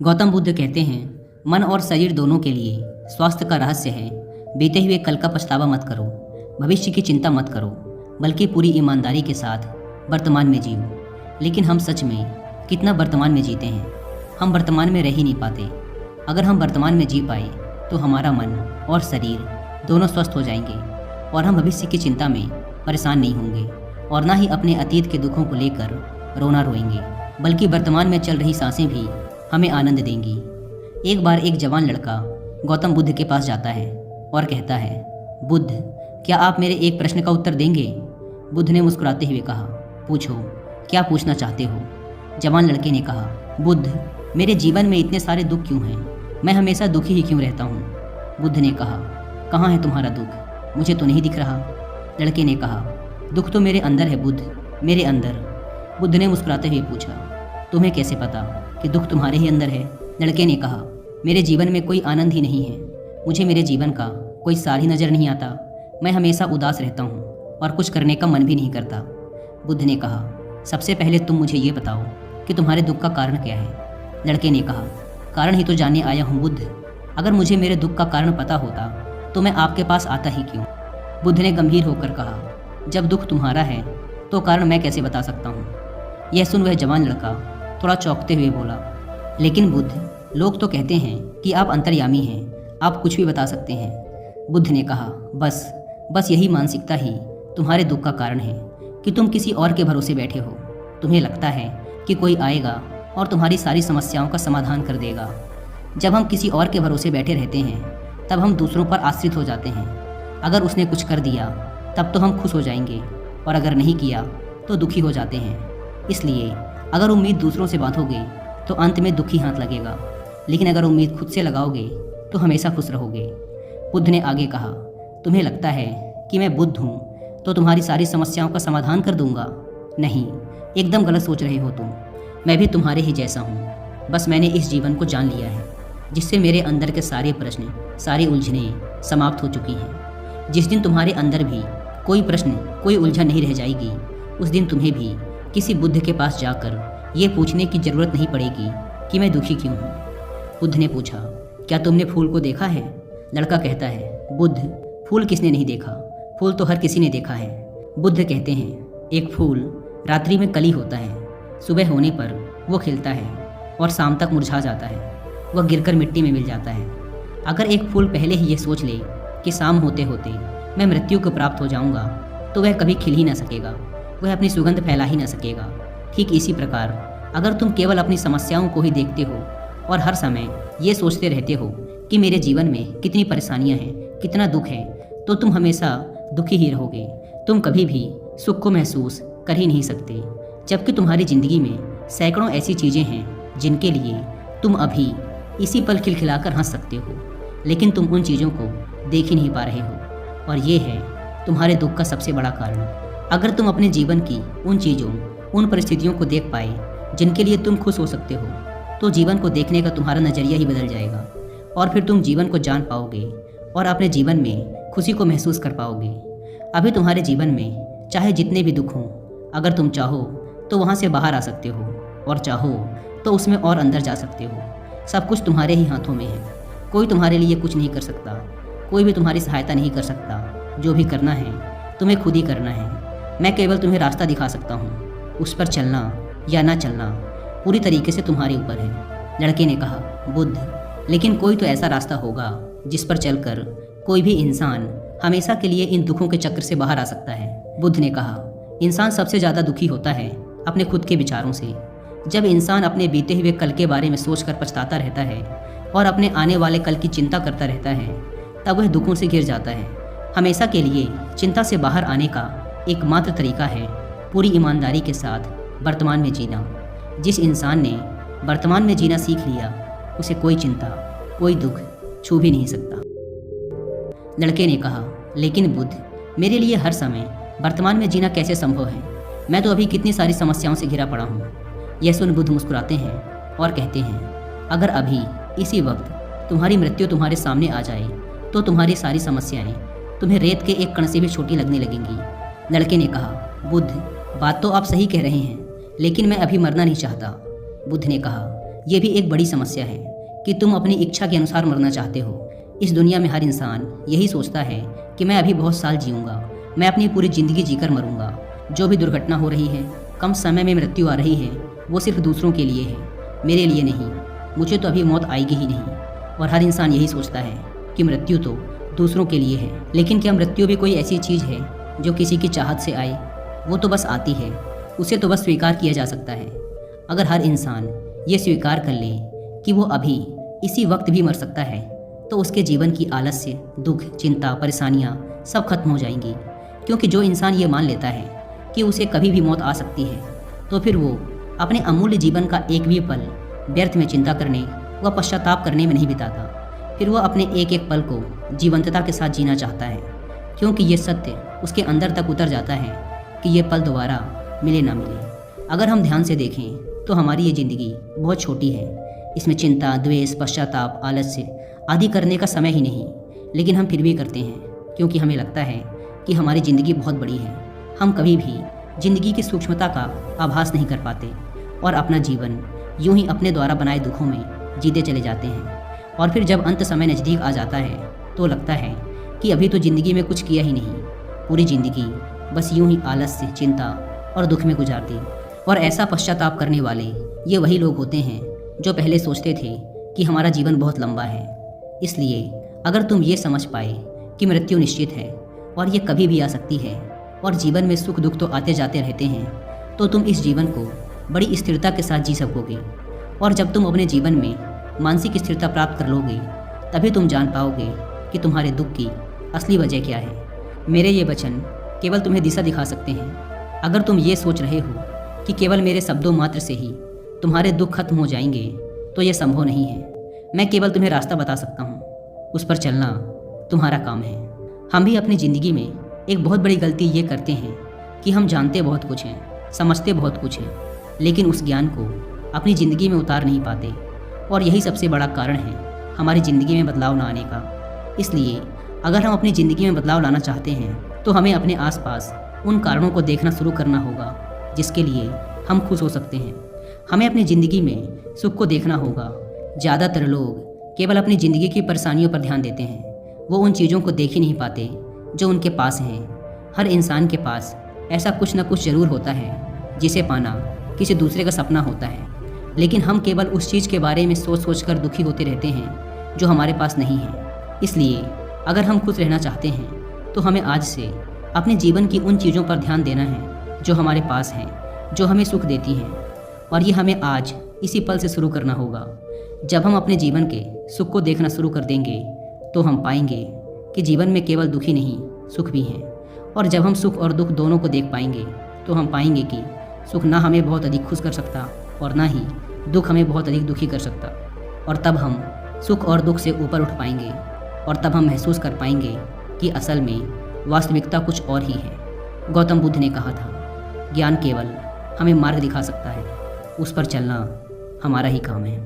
गौतम बुद्ध कहते हैं, मन और शरीर दोनों के लिए स्वास्थ्य का रहस्य है। बीते हुए कल का पछतावा मत करो, भविष्य की चिंता मत करो, बल्कि पूरी ईमानदारी के साथ वर्तमान में जियो। लेकिन हम सच में कितना वर्तमान में जीते हैं? हम वर्तमान में रह ही नहीं पाते। अगर हम वर्तमान में जी पाए तो हमारा मन और शरीर दोनों स्वस्थ हो जाएंगे और हम भविष्य की चिंता में परेशान नहीं होंगे और ना ही अपने अतीत के दुखों को लेकर रोना रोएंगे, बल्कि वर्तमान में चल रही सांसें भी हमें आनंद देंगी। एक बार एक जवान लड़का गौतम बुद्ध के पास जाता है और कहता है, बुद्ध, क्या आप मेरे एक प्रश्न का उत्तर देंगे? बुद्ध ने मुस्कुराते हुए कहा, पूछो, क्या पूछना चाहते हो? जवान लड़के ने कहा, बुद्ध, मेरे जीवन में इतने सारे दुख क्यों हैं? मैं हमेशा दुखी ही क्यों रहता हूँ? बुद्ध ने कहा, कहाँ है तुम्हारा दुख? मुझे तो नहीं दिख रहा। लड़के ने कहा, दुख तो मेरे अंदर है बुद्ध, मेरे अंदर। बुद्ध ने मुस्कुराते हुए पूछा, तुम्हें कैसे पता कि दुख तुम्हारे ही अंदर है? लड़के ने कहा, मेरे जीवन में कोई आनंद ही नहीं है, मुझे मेरे जीवन का कोई सार ही नज़र नहीं आता। मैं हमेशा उदास रहता हूँ और कुछ करने का मन भी नहीं करता। बुद्ध ने कहा, सबसे पहले तुम मुझे ये बताओ कि तुम्हारे दुख का कारण क्या है? लड़के ने कहा, कारण ही तो जानने आया हूँ बुद्ध। अगर मुझे मेरे दुख का कारण पता होता तो मैं आपके पास आता ही क्यों? बुद्ध ने गंभीर होकर कहा, जब दुख तुम्हारा है तो कारण मैं कैसे बता सकता हूँ? यह सुन वह जवान लड़का थोड़ा चौंकते हुए बोला, लेकिन बुद्ध, लोग तो कहते हैं कि आप अंतर्यामी हैं, आप कुछ भी बता सकते हैं। बुद्ध ने कहा, बस यही मानसिकता ही तुम्हारे दुख का कारण है कि तुम किसी और के भरोसे बैठे हो। तुम्हें लगता है कि कोई आएगा और तुम्हारी सारी समस्याओं का समाधान कर देगा। जब हम किसी और के भरोसे बैठे रहते हैं तब हम दूसरों पर आश्रित हो जाते हैं। अगर उसने कुछ कर दिया तब तो हम खुश हो जाएंगे और अगर नहीं किया तो दुखी हो जाते हैं। इसलिए अगर उम्मीद दूसरों से बांधोगे तो अंत में दुखी हाथ लगेगा, लेकिन अगर उम्मीद खुद से लगाओगे तो हमेशा खुश रहोगे। बुद्ध ने आगे कहा, तुम्हें लगता है कि मैं बुद्ध हूँ तो तुम्हारी सारी समस्याओं का समाधान कर दूंगा? नहीं, एकदम गलत सोच रहे हो तुम। मैं भी तुम्हारे ही जैसा हूँ, बस मैंने इस जीवन को जान लिया है, जिससे मेरे अंदर के सारे प्रश्न, सारी उलझनें समाप्त हो चुकी हैं। जिस दिन तुम्हारे अंदर भी कोई प्रश्न, कोई उलझन नहीं रह जाएगी, उस दिन तुम्हें भी किसी बुद्ध के पास जाकर ये पूछने की ज़रूरत नहीं पड़ेगी कि मैं दुखी क्यों हूँ। बुद्ध ने पूछा, क्या तुमने फूल को देखा है? लड़का कहता है, बुद्ध, फूल किसने नहीं देखा? फूल तो हर किसी ने देखा है। बुद्ध कहते हैं, एक फूल रात्रि में कली होता है, सुबह होने पर वो खिलता है और शाम तक मुरझा जाता है, वह गिरकर मिट्टी में मिल जाता है। अगर एक फूल पहले ही ये सोच ले कि शाम होते होते मैं मृत्यु को प्राप्त हो जाऊंगा तो वह कभी खिल ही ना सकेगा, वह अपनी सुगंध फैला ही ना सकेगा। ठीक इसी प्रकार अगर तुम केवल अपनी समस्याओं को ही देखते हो और हर समय ये सोचते रहते हो कि मेरे जीवन में कितनी परेशानियां हैं, कितना दुख है, तो तुम हमेशा दुखी ही रहोगे। तुम कभी भी सुख को महसूस कर ही नहीं सकते, जबकि तुम्हारी ज़िंदगी में सैकड़ों ऐसी चीज़ें हैं जिनके लिए तुम अभी इसी पल खिलखिलाकर हंस सकते हो, लेकिन तुम उन चीज़ों को देख ही नहीं पा रहे हो और ये है तुम्हारे दुख का सबसे बड़ा कारण। अगर तुम अपने जीवन की उन चीज़ों, उन परिस्थितियों को देख पाए जिनके लिए तुम खुश हो सकते हो, तो जीवन को देखने का तुम्हारा नज़रिया ही बदल जाएगा और फिर तुम जीवन को जान पाओगे और अपने जीवन में खुशी को महसूस कर पाओगे। अभी तुम्हारे जीवन में चाहे जितने भी दुख हों, अगर तुम चाहो तो वहाँ से बाहर आ सकते हो और चाहो तो उसमें और अंदर जा सकते हो। सब कुछ तुम्हारे ही हाथों में है। कोई तुम्हारे लिए कुछ नहीं कर सकता, कोई भी तुम्हारी सहायता नहीं कर सकता। जो भी करना है तुम्हें खुद ही करना है। मैं केवल तुम्हें रास्ता दिखा सकता हूँ, उस पर चलना या ना चलना पूरी तरीके से तुम्हारे ऊपर है। लड़के ने कहा, बुद्ध, लेकिन कोई तो ऐसा रास्ता होगा जिस पर चलकर कोई भी इंसान हमेशा के लिए इन दुखों के चक्र से बाहर आ सकता है। बुद्ध ने कहा, इंसान सबसे ज़्यादा दुखी होता है अपने खुद के विचारों से। जब इंसान अपने बीते हुए कल के बारे में सोचकर पछताता रहता है और अपने आने वाले कल की चिंता करता रहता है, तब वह दुखों से घिर जाता है। हमेशा के लिए चिंता से बाहर आने का एकमात्र तरीका है पूरी ईमानदारी के साथ वर्तमान में जीना। जिस इंसान ने वर्तमान में जीना सीख लिया, उसे कोई चिंता, कोई दुख छू भी नहीं सकता। लड़के ने कहा, लेकिन बुद्ध, मेरे लिए हर समय वर्तमान में जीना कैसे संभव है? मैं तो अभी कितनी सारी समस्याओं से घिरा पड़ा हूँ। यह सुन बुद्ध मुस्कुराते हैं और कहते हैं, अगर अभी इसी वक्त तुम्हारी मृत्यु तुम्हारे सामने आ जाए तो तुम्हारी सारी समस्याएं तुम्हें रेत के एक कण से भी छोटी लगने लगेंगी। लड़के ने कहा, बुद्ध, बात तो आप सही कह रहे हैं, लेकिन मैं अभी मरना नहीं चाहता। बुद्ध ने कहा, ये भी एक बड़ी समस्या है कि तुम अपनी इच्छा के अनुसार मरना चाहते हो। इस दुनिया में हर इंसान यही सोचता है कि मैं अभी बहुत साल जीऊँगा, मैं अपनी पूरी ज़िंदगी जीकर मरूंगा। जो भी दुर्घटना हो रही है, कम समय में मृत्यु आ रही है, वो सिर्फ दूसरों के लिए है, मेरे लिए नहीं। मुझे तो अभी मौत आएगी ही नहीं। और हर इंसान यही सोचता है कि मृत्यु तो दूसरों के लिए है। लेकिन क्या मृत्यु भी कोई ऐसी चीज़ है जो किसी की चाहत से आए? वो तो बस आती है, उसे तो बस स्वीकार किया जा सकता है। अगर हर इंसान ये स्वीकार कर ले कि वो अभी इसी वक्त भी मर सकता है, तो उसके जीवन की आलस्य, दुख, चिंता, परेशानियाँ सब खत्म हो जाएंगी। क्योंकि जो इंसान ये मान लेता है कि उसे कभी भी मौत आ सकती है, तो फिर वो अपने अमूल्य जीवन का एक भी पल व्यर्थ में चिंता करने व पश्चाताप करने में नहीं बिताता। फिर वह अपने एक एक पल को जीवंतता के साथ जीना चाहता है, क्योंकि ये सत्य उसके अंदर तक उतर जाता है कि ये पल दोबारा मिले ना मिले। अगर हम ध्यान से देखें तो हमारी ये ज़िंदगी बहुत छोटी है। इसमें चिंता, द्वेष, पश्चाताप, आलस्य आदि करने का समय ही नहीं, लेकिन हम फिर भी करते हैं क्योंकि हमें लगता है कि हमारी ज़िंदगी बहुत बड़ी है। हम कभी भी ज़िंदगी की सूक्ष्मता का आभास नहीं कर पाते और अपना जीवन यूं ही अपने द्वारा बनाए दुखों में जीते चले जाते हैं। और फिर जब अंत समय नज़दीक आ जाता है तो लगता है कि अभी तो ज़िंदगी में कुछ किया ही नहीं, पूरी ज़िंदगी बस यूं ही आलस्य, चिंता और दुख में गुजार दी। और ऐसा पश्चाताप करने वाले ये वही लोग होते हैं जो पहले सोचते थे कि हमारा जीवन बहुत लंबा है। इसलिए अगर तुम ये समझ पाए कि मृत्यु निश्चित है और ये कभी भी आ सकती है और जीवन में सुख दुख तो आते जाते रहते हैं, तो तुम इस जीवन को बड़ी स्थिरता के साथ जी सकोगे। और जब तुम अपने जीवन में मानसिक स्थिरता प्राप्त कर लोगे, तभी तुम जान पाओगे कि तुम्हारे दुख की असली वजह क्या है। मेरे ये वचन केवल तुम्हें दिशा दिखा सकते हैं। अगर तुम ये सोच रहे हो कि केवल मेरे शब्दों मात्र से ही तुम्हारे दुख खत्म हो जाएंगे, तो ये संभव नहीं है। मैं केवल तुम्हें रास्ता बता सकता हूँ, उस पर चलना तुम्हारा काम है। हम भी अपनी ज़िंदगी में एक बहुत बड़ी गलती ये करते हैं कि हम जानते बहुत कुछ हैं, समझते बहुत कुछ हैं, लेकिन उस ज्ञान को अपनी ज़िंदगी में उतार नहीं पाते। और यही सबसे बड़ा कारण है हमारी ज़िंदगी में बदलाव ना आने का। इसलिए अगर हम अपनी ज़िंदगी में बदलाव लाना चाहते हैं, तो हमें अपने आसपास उन कारणों को देखना शुरू करना होगा जिसके लिए हम खुश हो सकते हैं। हमें अपनी ज़िंदगी में सुख को देखना होगा। ज़्यादातर लोग केवल अपनी ज़िंदगी की परेशानियों पर ध्यान देते हैं, वो उन चीज़ों को देख ही नहीं पाते जो उनके पास हैं। हर इंसान के पास ऐसा कुछ न कुछ ज़रूर होता है जिसे पाना किसी दूसरे का सपना होता है, लेकिन हम केवल उस चीज़ के बारे में सोच सोच कर दुखी होते रहते हैं जो हमारे पास नहीं है। इसलिए अगर हम खुश रहना चाहते हैं तो हमें आज से अपने जीवन की उन चीज़ों पर ध्यान देना है जो हमारे पास हैं, जो हमें सुख देती हैं। और ये हमें आज इसी पल से शुरू करना होगा। जब हम अपने जीवन के सुख को देखना शुरू कर देंगे, तो हम पाएंगे कि जीवन में केवल दुख ही नहीं, सुख भी हैं। और जब हम सुख और दुख दोनों को देख पाएंगे, तो हम पाएंगे कि सुख ना हमें बहुत अधिक खुश कर सकता और ना ही दुख हमें बहुत अधिक दुखी कर सकता। और तब हम सुख और दुख से ऊपर उठ पाएंगे और तब हम महसूस कर पाएंगे कि असल में वास्तविकता कुछ और ही है। गौतम बुद्ध ने कहा था, ज्ञान केवल हमें मार्ग दिखा सकता है, उस पर चलना हमारा ही काम है।